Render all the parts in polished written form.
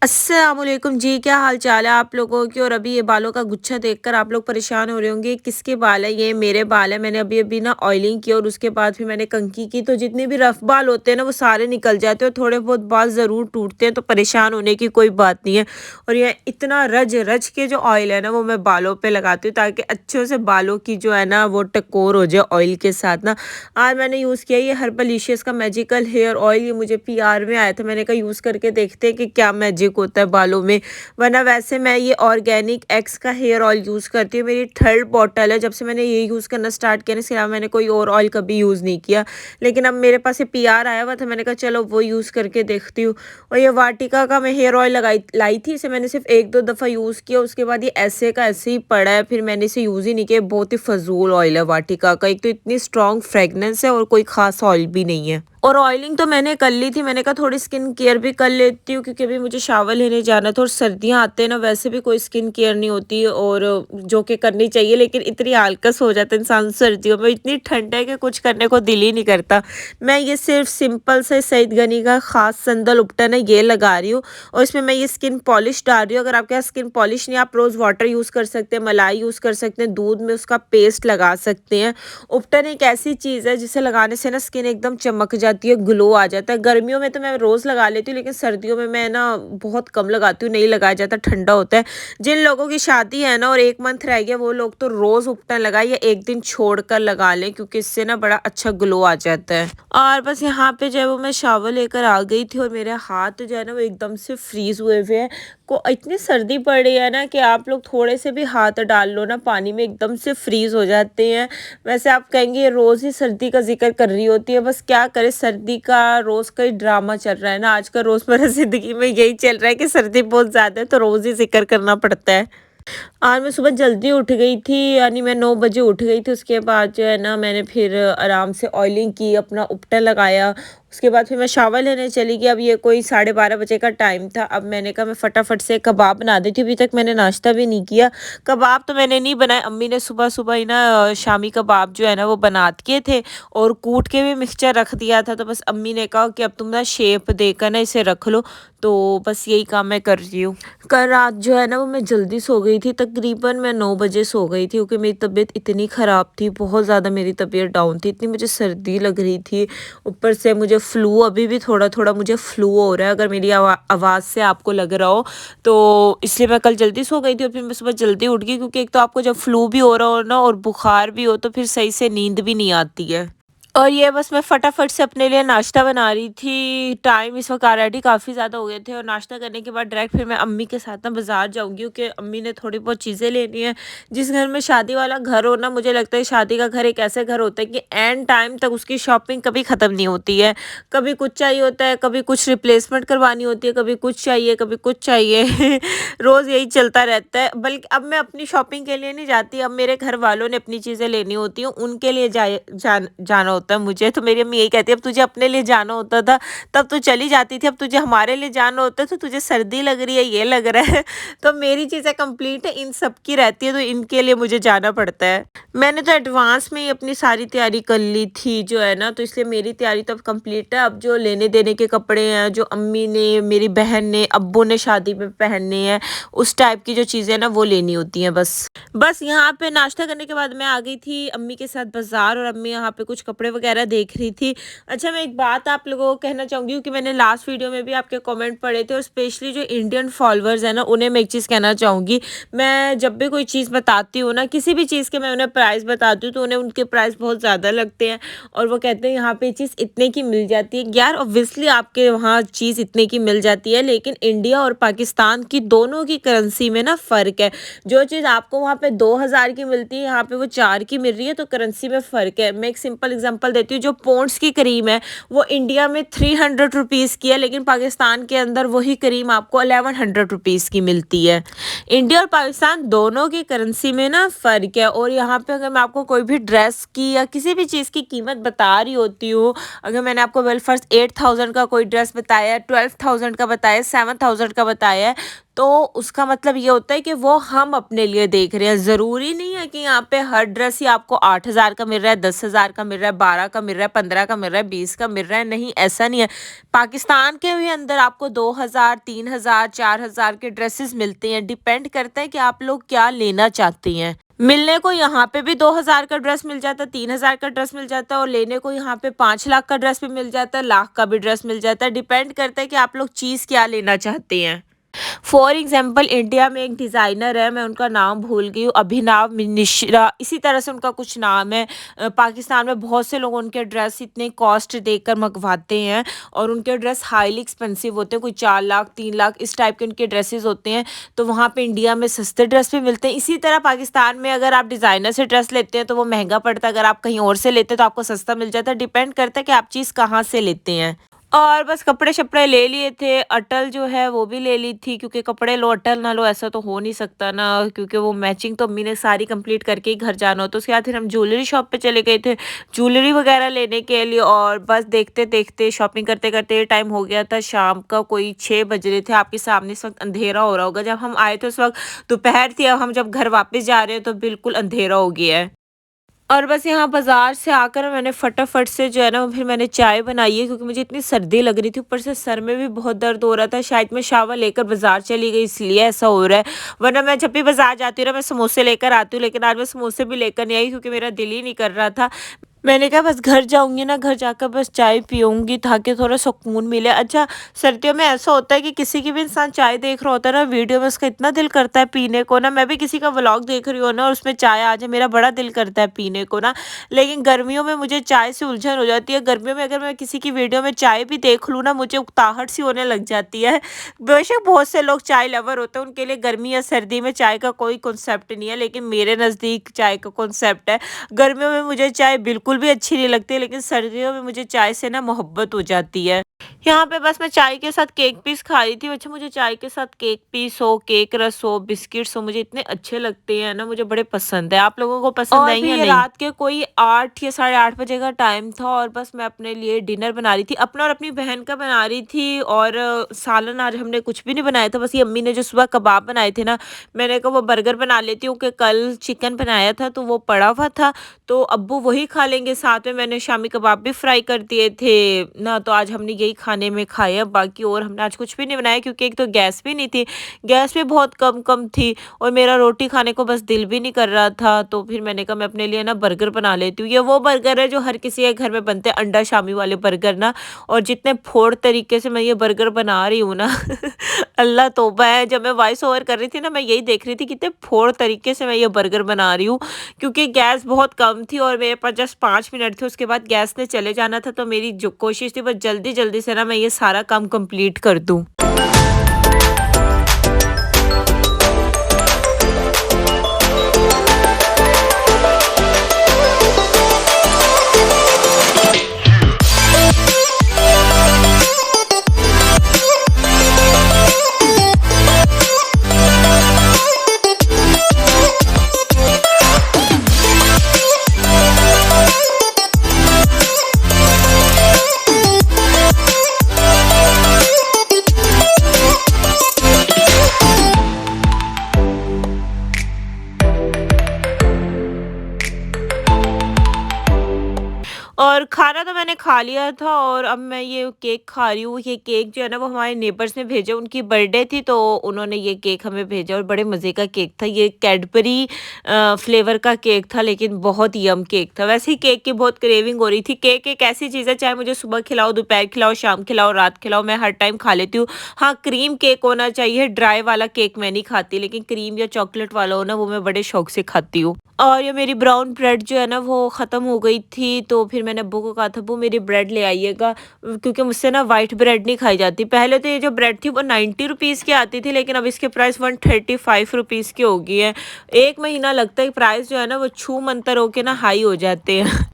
अस्सलामुअलैकुम जी, क्या हाल चाल है आप लोगों की। और अभी ये बालों का गुच्छा देखकर आप लोग परेशान हो रहे होंगे, किसके बाल है। ये मेरे बाल है। मैंने अभी अभी ना ऑयलिंग की और उसके बाद फिर मैंने कंघी की, तो जितने भी रफ बाल होते हैं ना वो सारे निकल जाते हैं और थोड़े बहुत बाल ज़रूर टूटते हैं, तो परेशान होने की कोई बात नहीं है। और ये इतना रज रज के जो ऑयल है ना वो मैं बालों पर लगाती हूँ ताकि अच्छे से बालों की जो है ना वो टकोर हो जाए ऑयल के साथ ना। आज मैंने यूज़ किया ये हर्बलिशियस का मैजिकल हेयर ऑयल। ये मुझे पीआर में आया था, मैंने कहा यूज़ करके देखते हैं कि क्या मैजिक होता है बालों में। वरना वैसे मैं ये ऑर्गेनिक एक्स का हेयर ऑयल यूज़ करती हूँ। मेरी थर्ड बॉटल है। जब से मैंने ये यूज़ करना स्टार्ट किया ना, इसके अलावा मैंने कोई और ऑयल कभी यूज़ नहीं किया। लेकिन अब मेरे पास ये पीआर आया हुआ था, मैंने कहा चलो वो यूज़ करके देखती हूँ। और ये वाटिका का मैं हेयर ऑयल लाई थी। इसे मैंने सिर्फ एक दो दफ़ा यूज़ किया, उसके बाद ये ऐसे का ऐसे ही पड़ा है। फिर मैंने इसे यूज़ ही नहीं किया। बहुत ही फजूल ऑयल है वाटिका का। एक तो इतनी स्ट्रॉन्ग फ्रेगनेंस है और कोई खास ऑयल भी नहीं है। और ऑयलिंग तो मैंने कर ली थी। मैंने कहा थोड़ी स्किन केयर भी कर लेती हूँ, क्योंकि अभी मुझे शावर लेने जाना था और सर्दियाँ आते हैं ना, वैसे भी कोई स्किन केयर नहीं होती और जो कि करनी चाहिए, लेकिन इतनी आलकस हो जाता है इंसान सर्दियों में। इतनी ठंड है कि कुछ करने को दिल ही नहीं करता। मैं ये सिर्फ सिंपल से सईद गनी का ख़ास संदल उपटन है, ये लगा रही हूँ। और इसमें मैं ये स्किन पॉलिश डाल रही हूँ। अगर आपके पास स्किन पॉलिश नहीं, आप रोज़ वाटर यूज़ कर सकते हैं, मलाई यूज़ कर सकते हैं, दूध में उसका पेस्ट लगा सकते हैं। उपटन एक ऐसी चीज़ है जिसे लगाने से ना स्किन एकदम चमक जाती है, ग्लो आ जाता है। गर्मियों में तो मैं रोज़ लगा लेती हूँ, लेकिन सर्दियों में मैं ना बहुत कम लगाती हूँ, नहीं लगाया जाता, ठंडा होता है। जिन लोगों की शादी है ना और 1 मंथ रह गया, वो लोग तो रोज़ उपटन लगाए या एक दिन छोड़कर लगा लें, क्योंकि इससे ना बड़ा अच्छा ग्लो आ जाता है। और बस यहाँ पे जो है वो मैं शावर लेकर आ गई थी और मेरे हाथ जो है ना वो एकदम से फ्रीज़ हुए हुए हैं। को इतनी सर्दी पड़ रही है ना कि आप लोग थोड़े से भी हाथ डाल लो ना पानी में, एकदम से फ्रीज़ हो जाते हैं। वैसे आप कहेंगे ये रोज़ ही सर्दी का ज़िक्र कर रही होती है, बस क्या करें, सर्दी का रोज़ का ही ड्रामा चल रहा है ना आजकल। रोज़मर्रा ज़िंदगी में यही चल रहा है कि सर्दी बहुत ज़्यादा है, तो रोज़ ही ज़िक्र करना पड़ता है। आज मैं सुबह जल्दी उठ गई थी, यानी मैं 9 बजे उठ गई थी। उसके बाद जो है ना मैंने फिर आराम से ऑयलिंग की, अपना उपटन लगाया। उसके बाद फिर मैं शावर लेने चली गई। अब ये कोई 12:30 बजे का टाइम था। अब मैंने कहा मैं फटाफट से कबाब बना देती हूँ। अभी तक मैंने नाश्ता भी नहीं किया। कबाब तो मैंने नहीं बनाए, अम्मी ने सुबह सुबह ही ना शामी कबाब जो है ना वो बना के थे और कूट के भी मिक्सचर रख दिया था। तो बस अम्मी ने कहा कि अब तुम ना शेप देकर ना इसे रख लो। तो बस यही काम मैं कर रही हूँ। कल रात जो है ना वो मैं जल्दी सो गई थी, तकरीबन मैं 9 बजे सो गई थी, क्योंकि मेरी तबीयत इतनी ख़राब थी, बहुत ज़्यादा मेरी तबीयत डाउन थी, इतनी मुझे सर्दी लग रही थी। ऊपर से मुझे फ्लू, अभी भी थोड़ा थोड़ा मुझे फ्लू हो रहा है, अगर मेरी आवाज़ से आपको लग रहा हो तो। इसलिए मैं कल जल्दी सो गई थी और फिर मैं सुबह जल्दी उठ गई, क्योंकि एक तो आपको जब फ्लू भी हो रहा हो ना और बुखार भी हो तो फिर सही से नींद भी नहीं आती है। और ये बस मैं फटाफट से अपने लिए नाश्ता बना रही थी। टाइम इस वक्त ऑलरेडी काफ़ी ज़्यादा हो गए थे और नाश्ता करने के बाद डायरेक्ट फिर मैं अम्मी के साथ ना बाज़ार जाऊंगी, क्योंकि अम्मी ने थोड़ी बहुत चीज़ें लेनी है। जिस घर में शादी वाला घर हो ना, मुझे लगता है शादी का घर एक ऐसे घर होता है कि एंड टाइम तक उसकी शॉपिंग कभी ख़त्म नहीं होती है। कभी कुछ चाहिए होता है, कभी कुछ रिप्लेसमेंट करवानी होती है, कभी कुछ चाहिए, कभी कुछ चाहिए। रोज़ यही चलता रहता है। बल्कि अब मैं अपनी शॉपिंग के लिए नहीं जाती, अब मेरे घर वालों ने अपनी चीज़ें लेनी होती हैं, उनके लिए जाना होता है मुझे। तो मेरी अम्मी यही कहती है, अब तुझे अपने लिए जाना होता था तब तो चली जाती थी, अब तुझे हमारे लिए जाना होता है तो तुझे सर्दी लग रही है, ये लग रहा है। तो मेरी चीज़ें कंप्लीट है, इन सब की रहती है, तो इनके लिए मुझे जाना पड़ता है। मैंने तो एडवांस में ही अपनी सारी तैयारी कर ली थी जो है ना, तो इसलिए मेरी तैयारी तो अब कंप्लीट है। अब जो लेने देने के कपड़े हैं, जो अम्मी ने, मेरी बहन ने, अब्बू ने शादी में पहनने हैं, उस टाइप की जो चीज़ें ना वो लेनी होती हैं। बस यहाँ पे नाश्ता करने के बाद मैं आ गई थी अम्मी के साथ बाज़ार, और अम्मी यहाँ पे कुछ कपड़े वगैरह देख रही थी। अच्छा, मैं एक बात आप लोगों को कहना चाहूँगी, क्योंकि मैंने लास्ट वीडियो में भी आपके कमेंट पढ़े थे, और स्पेशली जो इंडियन फॉलोअर्स हैं ना उन्हें मैं एक चीज़ कहना चाहूँगी। मैं जब भी कोई चीज़ बताती हूँ ना, किसी भी चीज़ के मैं उन्हें प्राइस बताती हूँ, तो उन्हें उनके प्राइस बहुत ज़्यादा लगते हैं और वो कहते हैं यहाँ पे चीज़ इतने की मिल जाती है। यार ऑब्वियसली आपके वहाँ चीज़ इतने की मिल जाती है, लेकिन इंडिया और पाकिस्तान की दोनों की करेंसी में ना फ़र्क है। जो चीज़ आपको वहाँ पे 2000 की मिलती है, यहाँ पे वो 4 की मिल रही है, तो करेंसी में फ़र्क है। मैं एक सिंपल एग्जांपल देती हूँ, जो पौंड्स की क्रीम है वो इंडिया में 300 रुपीज़ की है, लेकिन पाकिस्तान के अंदर वही क्रीम आपको 1100 रुपीज़ की मिलती है। इंडिया और पाकिस्तान दोनों की करेंसी में ना फ़र्क है। और यहाँ पे अगर मैं आपको कोई भी ड्रेस की या किसी भी चीज़ की कीमत बता रही होती हूँ, अगर मैंने आपको वेल फर्स्ट 8000 का कोई ड्रेस बताया है, 12000 का बताया है, 7000 का बताया है, तो उसका मतलब ये होता है कि वो हम अपने लिए देख रहे हैं। ज़रूरी नहीं है कि यहाँ पे हर ड्रेस ही आपको 8,000 का मिल रहा है, 10,000 का मिल रहा है, 12 का मिल रहा है, 15 का मिल रहा है, 20 का मिल रहा है। नहीं, ऐसा नहीं है। पाकिस्तान के भी अंदर आपको 2,000, 3,000, 4,000 के ड्रेसेस मिलते हैं। डिपेंड करता है कि आप लोग क्या लेना चाहती हैं। मिलने को यहाँ पे भी 2,000 का ड्रेस मिल जाता है, 3,000 का ड्रेस मिल जाता है, और लेने को यहाँ पे 5 लाख का ड्रेस भी मिल जाता है, लाख का भी ड्रेस मिल जाता है। डिपेंड करता है कि आप लोग चीज़ क्या लेना चाहते हैं। फॉर एग्जाम्पल इंडिया में एक डिज़ाइनर है, मैं उनका नाम भूल गई हूँ, अभिनव मिश्रा, इसी तरह से उनका कुछ नाम है। पाकिस्तान में बहुत से लोग उनके ड्रेस इतने कॉस्ट देकर मंगवाते हैं, और उनके ड्रेस हाईली एक्सपेंसिव होते हैं। कोई 4 लाख, 3 लाख इस टाइप के उनके ड्रेसेस होते हैं। तो वहाँ पे इंडिया में सस्ते ड्रेस भी मिलते हैं। इसी तरह पाकिस्तान में अगर आप डिज़ाइनर से ड्रेस लेते हैं तो वो महंगा पड़ता है, अगर आप कहीं और से लेते हैं तो आपको सस्ता मिल जाता है। डिपेंड करता है कि आप चीज़ कहाँ से लेते हैं। और बस कपड़े-शपड़े ले लिए थे, अटल जो है वो भी ले ली थी, क्योंकि कपड़े लो अटल ना लो ऐसा तो हो नहीं सकता ना, क्योंकि वो मैचिंग तो अम्मी ने सारी कंप्लीट करके ही घर जाना होता है। उसके बाद फिर हम ज्वेलरी शॉप पे चले गए थे, ज्वेलरी वगैरह लेने के लिए, और बस देखते-देखते शॉपिंग करते-करते ये टाइम हो गया था शाम का, कोई 6 बज रहे थे। आपके सामने इस वक़्त अंधेरा हो रहा होगा, जब हम आए थे उस वक़्त दोपहर थी, अब हम जब घर वापस जा रहे हैं तो बिल्कुल अंधेरा हो गया है। और बस यहाँ बाज़ार से आकर मैंने फटाफट से जो है ना फिर मैंने चाय बनाई है, क्योंकि मुझे इतनी सर्दी लग रही थी, ऊपर से सर में भी बहुत दर्द हो रहा था। शायद मैं शावर लेकर बाज़ार चली गई इसलिए ऐसा हो रहा है, वरना मैं जब भी बाज़ार जाती हूँ ना मैं समोसे लेकर आती हूँ, लेकिन आज मैं समोसे भी लेकर नहीं आई क्योंकि मेरा दिल ही नहीं कर रहा था। मैंने कहा बस घर जाऊँगी ना, घर जाकर बस चाय पीऊँगी ताकि थोड़ा सुकून मिले। अच्छा, सर्दियों में ऐसा होता है कि किसी की भी इंसान चाय देख रहा होता है ना वीडियो में, उसका इतना दिल करता है पीने को ना। मैं भी किसी का व्लॉग देख रही हूँ ना और उसमें चाय आ जाए, मेरा बड़ा दिल करता है पीने को ना। लेकिन गर्मियों में मुझे चाय से उलझन हो जाती है। गर्मियों में अगर मैं किसी की वीडियो में चाय भी देख लूँ ना, मुझे उकताहट सी होने लग जाती है। बेशक बहुत से लोग चाय लवर होते हैं, उनके लिए गर्मी या सर्दी में चाय का कोई कॉन्सेप्ट नहीं है, लेकिन मेरे नज़दीक चाय का कॉन्सेप्ट है। गर्मियों में मुझे चाय बिल्कुल भी अच्छी नहीं लगती, लेकिन सर्दियों में मुझे चाय से ना मोहब्बत हो जाती है। यहाँ पे बस मैं चाय के साथ केक पीस खा रही थी। अच्छा, मुझे चाय के साथ केक पीस हो, केक रस हो, बिस्किट्स हो, मुझे इतने अच्छे लगते हैं ना, मुझे बड़े पसंद है। आप लोगों को पसंद है और फिर या ये नहीं? रात के कोई 8 या साढ़े 8 बजे का टाइम था, और बस मैं अपने लिए डिनर बना रही थी, अपना और अपनी बहन का बना रही थी। और सालन आज हमने कुछ भी नहीं बनाया था, बस ये अम्मी ने जो सुबह कबाब बनाए थे ना, मैंने कहा वो बर्गर बना लेती हूँ कि कल चिकन बनाया था तो वो पड़ा हुआ था, तो अब्बू वही खा लेंगे। साथ में मैंने शामी कबाब भी फ्राई कर दिए थे ना, तो आज हमने यही खाने में खाया। बाकी और हमने आज कुछ भी नहीं बनाया, क्योंकि एक तो गैस भी नहीं थी, गैस भी बहुत कम कम थी, और मेरा रोटी खाने को बस दिल भी नहीं कर रहा था। तो फिर मैंने कहा मैं अपने लिए ना बर्गर बना लेती हूँ। ये वो बर्गर है जो हर किसी के घर में बनते हैं, अंडा शामी वाले बर्गर ना। और जितने फोड़ तरीके से मैं ये बर्गर बना रही हूँ ना अल्लाह तौबा है। जब मैं वॉइस ओवर कर रही थी ना, मैं यही देख रही थी कितने फोड़ तरीके से मैं ये बर्गर बना रही हूँ, क्योंकि गैस बहुत कम थी और मेरे पास जस्ट 5 मिनट थे, उसके बाद गैस ने चले जाना था। तो मेरी जो कोशिश थी बस जल्दी जल्दी से ना मैं ये सारा काम कंप्लीट कर दूँ। और खाना तो मैंने खा लिया था, और अब मैं ये केक खा रही हूँ। ये केक जो है ना वो हमारे नेबर्स ने भेजा, उनकी बर्थडे थी तो उन्होंने ये केक हमें भेजा, और बड़े मज़े का केक था। ये कैडबरी फ्लेवर का केक था, लेकिन बहुत यम केक था। वैसे ही केक की बहुत क्रेविंग हो रही थी। केक एक ऐसी चीज़ है, चाहे मुझे सुबह खिलाओ, दोपहर खिलाओ, शाम खिलाओ, रात खिलाओ, मैं हर टाइम खा लेती हूँ। हाँ, क्रीम केक होना चाहिए, ड्राई वाला केक मैं नहीं खाती, लेकिन क्रीम या चॉकलेट वाला हो ना वो मैं बड़े शौक से खाती हूँ। और ये मेरी ब्राउन ब्रेड जो है ना वो ख़त्म हो गई थी, तो फिर मैंने अब्बू को कहा था अब्बू मेरी ब्रेड ले आइएगा, क्योंकि मुझसे ना वाइट ब्रेड नहीं खाई जाती। पहले तो ये जो ब्रेड थी वो 90 रुपीज़ की आती थी, लेकिन अब इसके प्राइस 135 रुपीज़ की हो गई है। 1 महीना लगता है, प्राइस जो है ना वो छू मंतर होके ना हाई हो जाते हैं।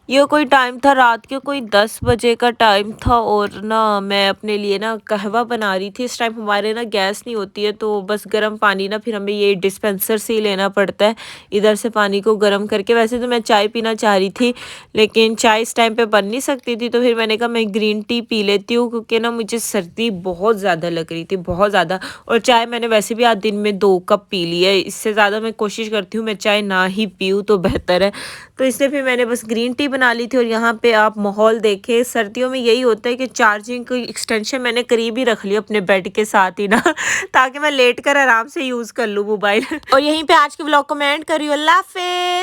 ये कोई टाइम था रात के कोई 10 बजे का टाइम था और ना मैं अपने लिए ना कहवा बना रही थी। इस टाइम हमारे ना गैस नहीं होती है तो बस गर्म पानी ना फिर हमें ये डिस्पेंसर से ही लेना पड़ता है, इधर से पानी को गर्म करके। वैसे तो मैं चाय पीना चाह रही थी लेकिन चाय इस टाइम पे बन नहीं सकती थी, तो फिर मैंने कहा मैं ग्रीन टी पी लेती हूँ क्योंकि ना मुझे सर्दी बहुत ज़्यादा लग रही थी, बहुत ज़्यादा। और चाय मैंने वैसे भी आज दिन में 2 कप पी ली है, इससे ज़्यादा मैं कोशिश करती हूँ मैं चाय ना ही पीऊँ तो बेहतर है। तो इसलिए फिर मैंने बस ग्रीन टी बना ली थी और यहाँ पे आप माहौल देखें, सर्दियों में यही होता है कि चार्जिंग की एक्सटेंशन मैंने करीब ही रख ली अपने बेड के साथ ही ना ताकि मैं लेट कर आराम से यूज़ कर लूँ मोबाइल। और यहीं पे आज के ब्लॉग को मैं एंड कर रही हूँ। अल्लाह हाफ़िज़।